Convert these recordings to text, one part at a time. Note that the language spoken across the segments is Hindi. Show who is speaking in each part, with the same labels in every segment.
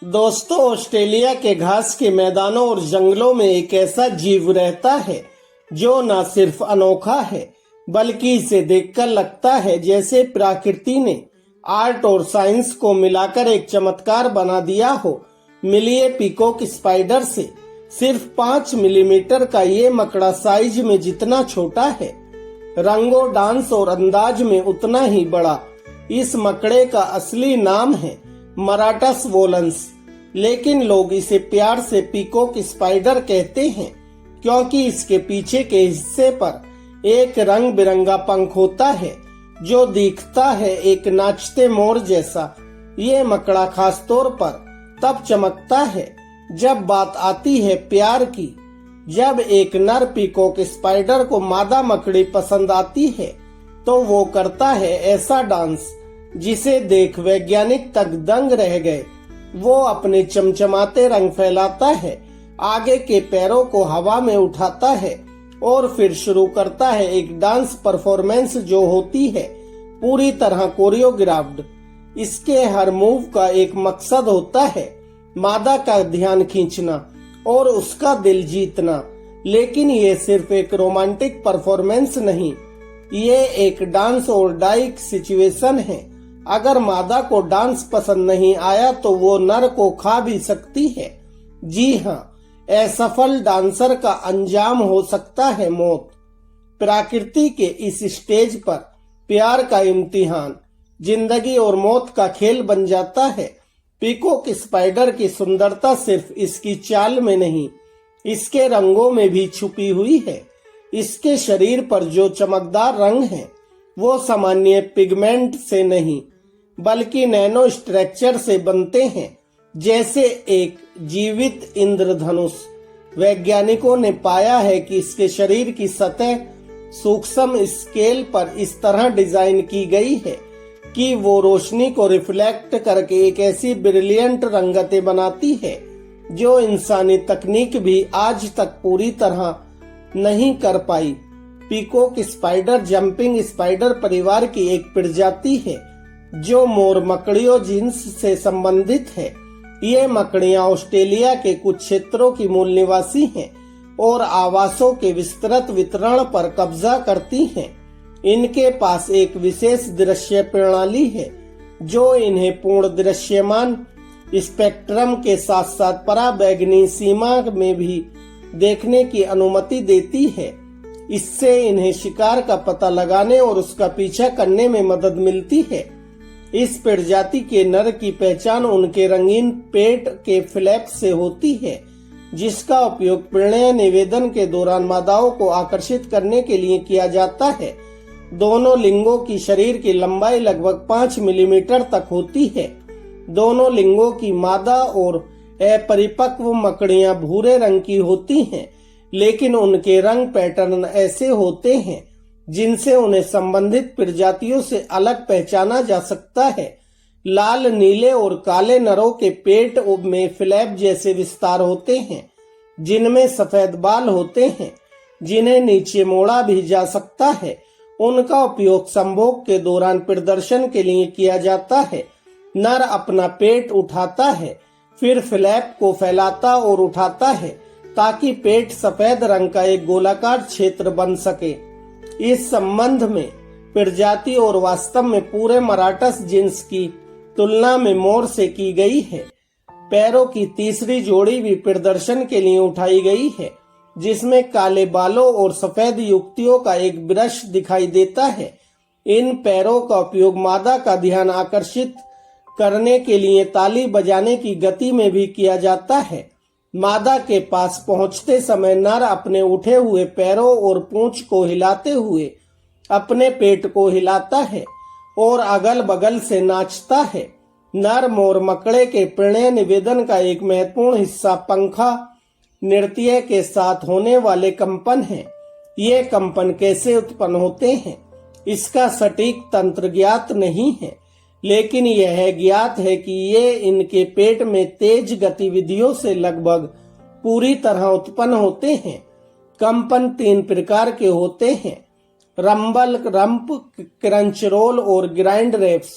Speaker 1: दोस्तों, ऑस्ट्रेलिया के घास के मैदानों और जंगलों में एक ऐसा जीव रहता है जो न सिर्फ अनोखा है बल्कि इसे देखकर लगता है जैसे प्रकृति ने आर्ट और साइंस को मिलाकर एक चमत्कार बना दिया हो। मिलिए पीकॉक स्पाइडर से। सिर्फ 5 मिलीमीटर का ये मकड़ा साइज में जितना छोटा है, रंगों, डांस और अंदाज में उतना ही बड़ा। इस मकड़े का असली नाम है मराटस वोलन्स, लेकिन लोग इसे प्यार से पीकॉक स्पाइडर कहते हैं क्योंकि इसके पीछे के हिस्से पर एक रंग बिरंगा पंख होता है जो दिखता है एक नाचते मोर जैसा। ये मकड़ा खासतौर पर तब चमकता है जब बात आती है प्यार की। जब एक नर पीकॉक स्पाइडर को मादा मकड़ी पसंद आती है तो वो करता है ऐसा डांस जिसे देख वैज्ञानिक तक दंग रह गए। वो अपने चमचमाते रंग फैलाता है, आगे के पैरों को हवा में उठाता है और फिर शुरू करता है एक डांस परफॉर्मेंस जो होती है पूरी तरह कोरियोग्राफ्ड। इसके हर मूव का एक मकसद होता है मादा का ध्यान खींचना और उसका दिल जीतना। लेकिन ये सिर्फ एक रोमांटिक परफॉर्मेंस नहीं, ये एक डांस और डाई सिचुएशन है। अगर मादा को डांस पसंद नहीं आया तो वो नर को खा भी सकती है। जी हाँ, असफल डांसर का अंजाम हो सकता है मौत। प्रकृति के इस स्टेज पर प्यार का इम्तिहान जिंदगी और मौत का खेल बन जाता है। पीकॉक स्पाइडर की सुंदरता सिर्फ इसकी चाल में नहीं, इसके रंगों में भी छुपी हुई है। इसके शरीर पर जो चमकदार रंग हैं, वो सामान्य पिगमेंट से नहीं बल्कि नैनो स्ट्रक्चर से बनते हैं, जैसे एक जीवित इंद्रधनुष। वैज्ञानिकों ने पाया है कि इसके शरीर की सतह सूक्ष्म स्केल पर इस तरह डिजाइन की गई है कि वो रोशनी को रिफ्लेक्ट करके एक ऐसी ब्रिलियंट रंगतें बनाती है जो इंसानी तकनीक भी आज तक पूरी तरह नहीं कर पाई। पीकॉक स्पाइडर जंपिंग स्पाइडर परिवार की एक प्रजाति है जो मोर मकड़ियों जीन्स से संबंधित है। ये मकड़ियां ऑस्ट्रेलिया के कुछ क्षेत्रों की मूल निवासी हैं और आवासों के विस्तृत वितरण पर कब्जा करती हैं। इनके पास एक विशेष दृश्य प्रणाली है जो इन्हें पूर्ण दृश्यमान स्पेक्ट्रम के साथ साथ पराबैंगनी सीमा में भी देखने की अनुमति देती है। इससे इन्हें शिकार का पता लगाने और उसका पीछा करने में मदद मिलती है। इस प्रजाति के नर की पहचान उनके रंगीन पेट के फ्लैप से होती है, जिसका उपयोग प्रणय निवेदन के दौरान मादाओं को आकर्षित करने के लिए किया जाता है। दोनों लिंगों की शरीर की लंबाई लगभग 5 मिलीमीटर तक होती है। दोनों लिंगों की मादा और अपरिपक्व मकड़ियां भूरे रंग की होती हैं, लेकिन उनके रंग पैटर्न ऐसे होते हैं जिनसे उन्हें संबंधित प्रजातियों से अलग पहचाना जा सकता है। लाल, नीले और काले नरों के पेट में फ्लैप जैसे विस्तार होते हैं जिनमें सफेद बाल होते हैं जिन्हें नीचे मोड़ा भी जा सकता है। उनका उपयोग संभोग के दौरान प्रदर्शन के लिए किया जाता है। नर अपना पेट उठाता है, फिर फ्लैप को फैलाता और उठाता है ताकि पेट सफेद रंग का एक गोलाकार क्षेत्र बन सके। इस संबंध में प्रजाति और वास्तव में पूरे मराटस जीन्स की तुलना में मोर से की गई है। पैरों की तीसरी जोड़ी भी प्रदर्शन के लिए उठाई गई है, जिसमें काले बालों और सफेद युक्तियों का एक ब्रश दिखाई देता है। इन पैरों का उपयोग मादा का ध्यान आकर्षित करने के लिए ताली बजाने की गति में भी किया जाता है। मादा के पास पहुंचते समय नर अपने उठे हुए पैरों और पूंछ को हिलाते हुए अपने पेट को हिलाता है और अगल बगल से नाचता है। नर मोर मकड़े के प्रणय निवेदन का एक महत्वपूर्ण हिस्सा पंखा नृत्य के साथ होने वाले कंपन है। ये कंपन कैसे उत्पन्न होते हैं, इसका सटीक तंत्र ज्ञात नहीं है, लेकिन यह ज्ञात है कि ये इनके पेट में तेज गतिविधियों से लगभग पूरी तरह उत्पन्न होते हैं। कंपन 3 प्रकार के होते हैं: रंबल, रंप, क्रंच रोल और ग्राइंड रेप्स।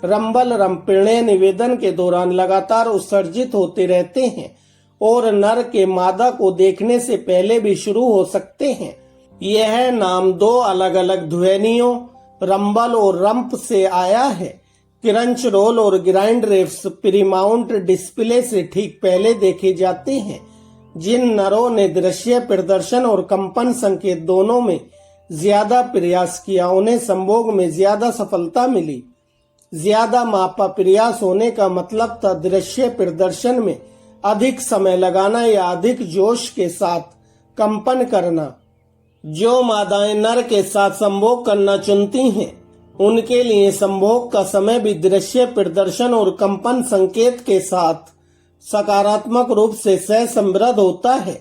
Speaker 1: रंबल रंपिणे निवेदन के दौरान लगातार उत्सर्जित होते रहते हैं और नर के मादा को देखने से पहले भी शुरू हो सकते हैं। यह नाम दो अलग अलग ध्वनियों रंबल और रंप से आया है। क्रंच रोल और ग्राइंड रेफ्स प्रीमाउंट डिस्प्ले से ठीक पहले देखे जाते हैं। जिन नरों ने दृश्य प्रदर्शन और कंपन संकेत दोनों में ज्यादा प्रयास किया उन्हें संभोग में ज्यादा सफलता मिली। ज्यादा मापा प्रयास होने का मतलब था दृश्य प्रदर्शन में अधिक समय लगाना या अधिक जोश के साथ कंपन करना। जो मादाएं नर के साथ संभोग करना चुनती हैं उनके लिए संभोग का समय भी दृश्य प्रदर्शन और कंपन संकेत के साथ सकारात्मक रूप से सहसंबद्ध होता है।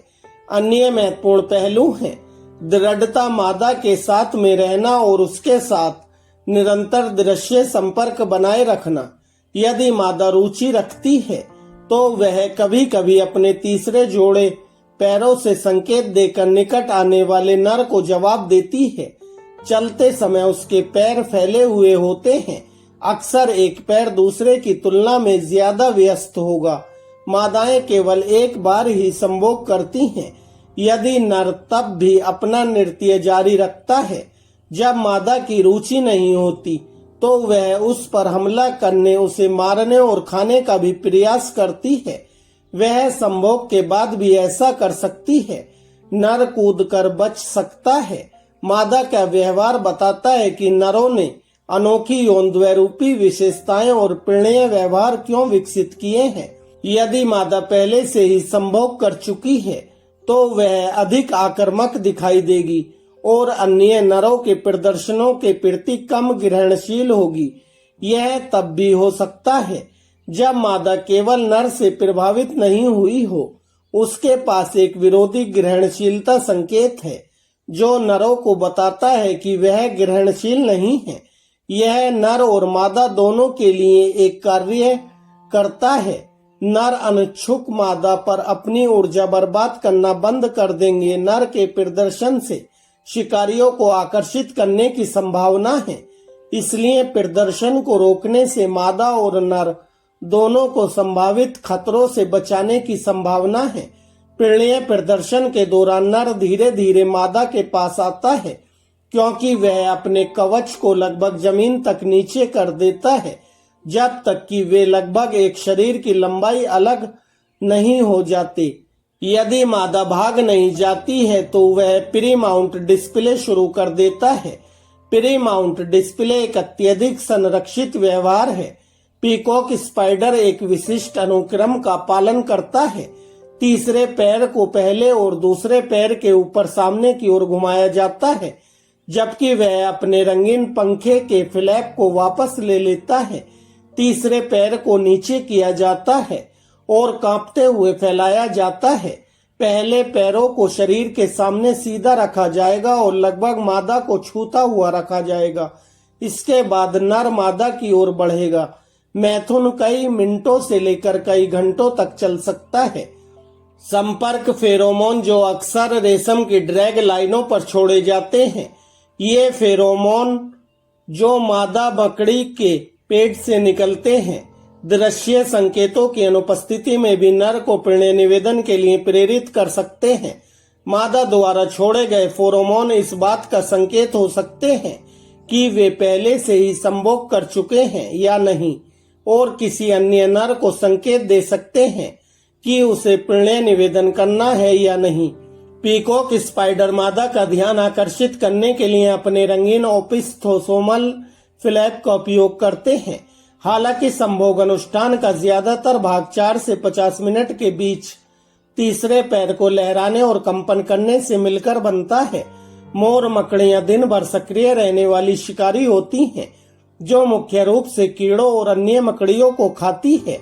Speaker 1: अन्य महत्वपूर्ण पहलू हैं दृढ़ता, मादा के साथ में रहना और उसके साथ निरंतर दृश्य संपर्क बनाए रखना। यदि मादा रुचि रखती है तो वह कभी कभी अपने तीसरे जोड़े पैरों से संकेत देकर निकट आने वाले नर को जवाब देती है। चलते समय उसके पैर फैले हुए होते हैं। अक्सर एक पैर दूसरे की तुलना में ज्यादा व्यस्त होगा। मादाएं केवल एक बार ही संभोग करती हैं। यदि नर तब भी अपना नृत्य जारी रखता है। जब मादा की रुचि नहीं होती तो वह उस पर हमला करने, उसे मारने और खाने का भी प्रयास करती है। वह संभोग के बाद भी ऐसा कर सकती है। नर कूद कर बच सकता है। मादा का व्यवहार बताता है कि नरों ने अनोखी यौनद्वैरूपी विशेषताएं और प्रणय व्यवहार क्यों विकसित किए हैं। यदि मादा पहले से ही संभोग कर चुकी है तो वह अधिक आक्रामक दिखाई देगी और अन्य नरों के प्रदर्शनों के प्रति कम ग्रहणशील होगी। यह तब भी हो सकता है जब मादा केवल नर से प्रभावित नहीं हुई हो। उसके पास एक विरोधी ग्रहणशीलता संकेत है जो नरों को बताता है कि वह ग्रहणशील नहीं है। यह नर और मादा दोनों के लिए एक कार्य करता है। नर अनिच्छुक मादा पर अपनी ऊर्जा बर्बाद करना बंद कर देंगे। नर के प्रदर्शन से शिकारियों को आकर्षित करने की संभावना है। इसलिए प्रदर्शन को रोकने से मादा और नर दोनों को संभावित खतरों से बचाने की संभावना है। प्रणय प्रदर्शन के दौरान नर धीरे धीरे मादा के पास आता है क्योंकि वह अपने कवच को लगभग जमीन तक नीचे कर देता है जब तक कि वे लगभग एक शरीर की लंबाई अलग नहीं हो जाते। यदि मादा भाग नहीं जाती है तो वह प्री माउंट डिस्प्ले शुरू कर देता है। प्री माउंट डिस्प्ले एक अत्यधिक संरक्षित व्यवहार है। पीकॉक स्पाइडर एक विशिष्ट अनुक्रम का पालन करता है। तीसरे पैर को पहले और दूसरे पैर के ऊपर सामने की ओर घुमाया जाता है जबकि वह अपने रंगीन पंखे के फ्लैप को वापस ले लेता है। तीसरे पैर को नीचे किया जाता है और कांपते हुए फैलाया जाता है। पहले पैरों को शरीर के सामने सीधा रखा जाएगा और लगभग मादा को छूता हुआ रखा जाएगा। इसके बाद नर मादा की ओर बढ़ेगा। मैथुन कई मिनटों से लेकर कई घंटों तक चल सकता है। संपर्क फेरोमोन जो अक्सर रेशम की ड्रैग लाइनों पर छोड़े जाते हैं। ये फेरोमोन जो मादा मकड़ी के पेट से निकलते हैं दृश्य संकेतों की अनुपस्थिति में भी नर को प्रणय निवेदन के लिए प्रेरित कर सकते हैं। मादा द्वारा छोड़े गए फेरोमोन इस बात का संकेत हो सकते हैं कि वे पहले से ही संभोग कर चुके हैं या नहीं और किसी अन्य नर को संकेत दे सकते हैं कि उसे प्रणय निवेदन करना है या नहीं। पीकॉक स्पाइडर मादा का ध्यान आकर्षित करने के लिए अपने रंगीन ओपिस्थोसोमल फ्लैप का उपयोग करते हैं। हालांकि संभोग अनुष्ठान का ज्यादातर भाग 4 से 50 मिनट के बीच तीसरे पैर को लहराने और कंपन करने से मिलकर बनता है। मोर मकड़ियां दिन भर सक्रिय रहने वाली शिकारी होती हैं जो मुख्य रूप से कीड़ों और अन्य मकड़ियों को खाती है।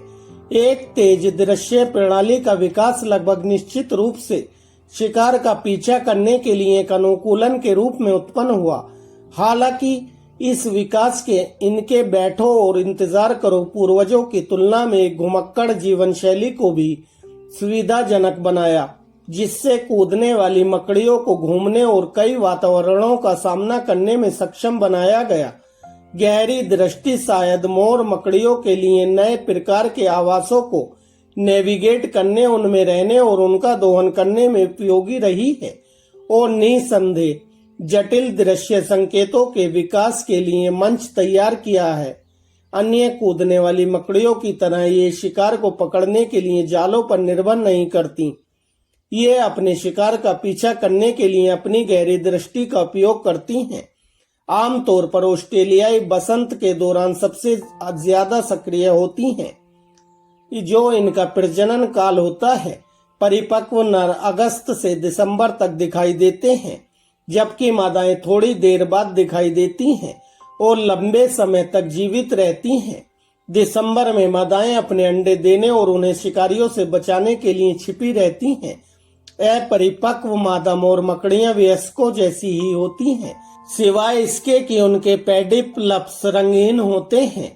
Speaker 1: एक तेज दृश्य प्रणाली का विकास लगभग निश्चित रूप से शिकार का पीछा करने के लिए एक अनुकूलन के रूप में उत्पन्न हुआ। हालांकि इस विकास के इनके बैठो और इंतजार करो पूर्वजों की तुलना में एक घुमक्कड़ जीवन शैली को भी सुविधाजनक बनाया, जिससे कूदने वाली मकड़ियों को घूमने और कई वातावरणों का सामना करने में सक्षम बनाया गया। गहरी दृष्टि शायद मोर मकड़ियों के लिए नए प्रकार के आवासों को नेविगेट करने, उनमें रहने और उनका दोहन करने में उपयोगी रही है और निसंदेह जटिल दृश्य संकेतों के विकास के लिए मंच तैयार किया है। अन्य कूदने वाली मकड़ियों की तरह ये शिकार को पकड़ने के लिए जालों पर निर्भर नहीं करती। ये अपने शिकार का पीछा करने के लिए अपनी गहरी दृष्टि का उपयोग करती हैं। आमतौर पर ऑस्ट्रेलियाई बसंत के दौरान सबसे ज्यादा सक्रिय होती हैं, जो इनका प्रजनन काल होता है। परिपक्व नर अगस्त से दिसंबर तक दिखाई देते हैं, जबकि मादाएं थोड़ी देर बाद दिखाई देती हैं और लंबे समय तक जीवित रहती हैं। दिसंबर में मादाएं अपने अंडे देने और उन्हें शिकारियों से बचाने के लिए छिपी रहती हैं। अपरिपक्व मादा मोर मकड़ियां वयस्कों जैसी ही होती हैं, सिवाय इसके कि उनके पेडिप्लप्स रंगीन होते हैं।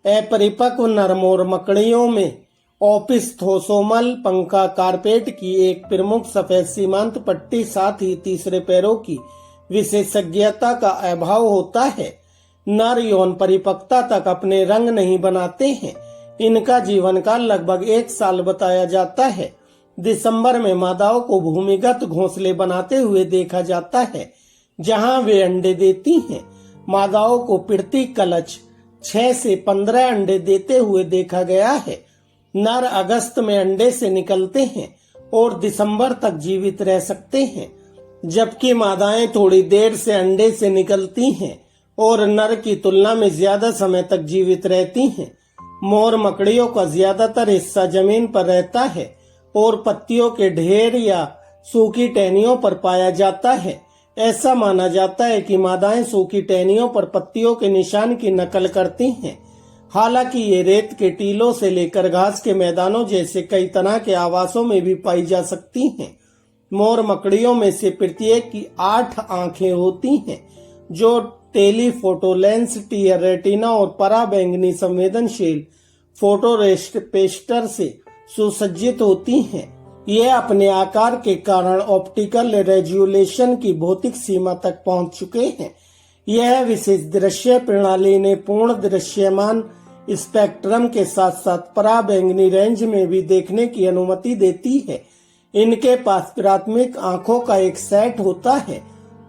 Speaker 1: अपरिपक्व नर मोर मकड़ियों में ओपिस्थोसोमल पंखा कार्पेट की एक प्रमुख सफेद सीमांत पट्टी, साथ ही तीसरे पैरों की विशेषज्ञता का अभाव होता है। नर यौन परिपक्वता तक अपने रंग नहीं बनाते हैं। इनका जीवन काल लगभग 1 साल बताया जाता है। दिसंबर में मादाओं को भूमिगत घोंसले बनाते हुए देखा जाता है, जहां वे अंडे देती हैं। मादाओं को पीड़ती कलच 6 से 15 अंडे देते हुए देखा गया है। नर अगस्त में अंडे से निकलते हैं और दिसंबर तक जीवित रह सकते हैं, जबकि मादाएं थोड़ी देर से अंडे से निकलती हैं और नर की तुलना में ज्यादा समय तक जीवित रहती हैं। मोर मकड़ियों का ज्यादातर हिस्सा जमीन पर रहता है और पत्तियों के ढेर या सूखी टहनियों पर पाया जाता है। ऐसा माना जाता है कि मादाएं सूखी टहनियों पर पत्तियों के निशान की नकल करती हैं। हालांकि ये रेत के टीलों से लेकर घास के मैदानों जैसे कई तरह के आवासों में भी पाई जा सकती हैं। मोर मकड़ियों में से प्रत्येक की 8 आंखें होती हैं, जो टेलीफोटो लेंस, टीयर रेटिना और पराबैंगनी संवेदनशील फोटोरेस्पेस्टर से सुसज्जित होती हैं। ये अपने आकार के कारण ऑप्टिकल रेजुलेशन की भौतिक सीमा तक पहुंच चुके हैं। यह विशेष दृश्य प्रणाली ने पूर्ण दृश्यमान स्पेक्ट्रम के साथ साथ पराबैंगनी रेंज में भी देखने की अनुमति देती है। इनके पास प्राथमिक आंखों का एक सेट होता है,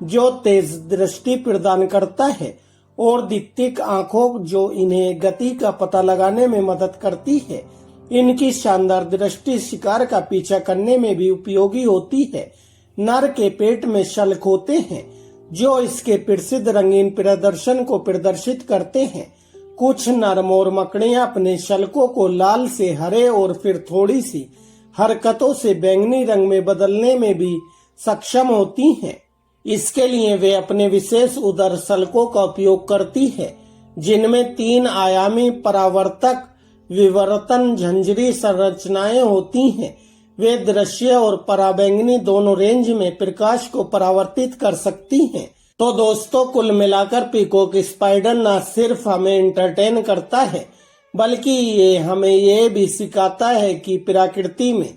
Speaker 1: जो तेज दृष्टि प्रदान करता है, और द्वितीयक आंखों जो इन्हें गति का पता लगाने में मदद करती है। इनकी शानदार दृष्टि शिकार का पीछा करने में भी उपयोगी होती है। नर के पेट में शल्क होते हैं, जो इसके प्रसिद्ध रंगीन प्रदर्शन को प्रदर्शित करते हैं। कुछ नर मोर मकड़ियां अपने शल्कों को लाल से हरे और फिर थोड़ी सी हरकतों से बैंगनी रंग में बदलने में भी सक्षम होती हैं। इसके लिए वे अपने विशेष उदर शल्कों का उपयोग करती है, जिनमें 3 आयामी परावर्तक विवर्तन झंझरी संरचनाएं होती हैं। वे दृश्य और पराबैंगनी दोनों रेंज में प्रकाश को परावर्तित कर सकती हैं। तो दोस्तों, कुल मिलाकर पीकॉक स्पाइडर न सिर्फ हमें एंटरटेन करता है, बल्कि ये हमें ये भी सिखाता है कि प्रकृति में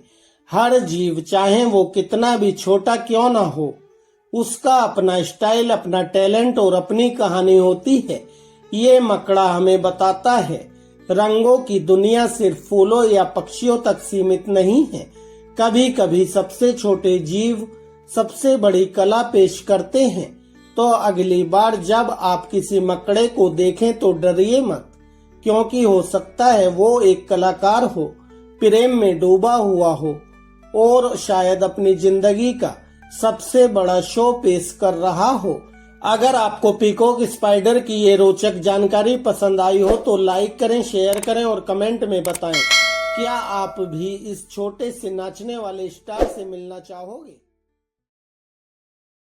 Speaker 1: हर जीव, चाहे वो कितना भी छोटा क्यों ना हो, उसका अपना स्टाइल, अपना टैलेंट और अपनी कहानी होती है। ये मकड़ा हमें बताता है रंगों की दुनिया सिर्फ फूलों या पक्षियों तक सीमित नहीं है। कभी कभी सबसे छोटे जीव सबसे बड़ी कला पेश करते हैं। तो अगली बार जब आप किसी मकड़े को देखें तो डरिए मत, क्योंकि हो सकता है वो एक कलाकार हो, प्रेम में डूबा हुआ हो और शायद अपनी जिंदगी का सबसे बड़ा शो पेश कर रहा हो। अगर आपको पीकॉक स्पाइडर की ये रोचक जानकारी पसंद आई हो तो लाइक करें, शेयर करें और कमेंट में बताएं, क्या आप भी इस छोटे से नाचने वाले स्टार से मिलना चाहोगे।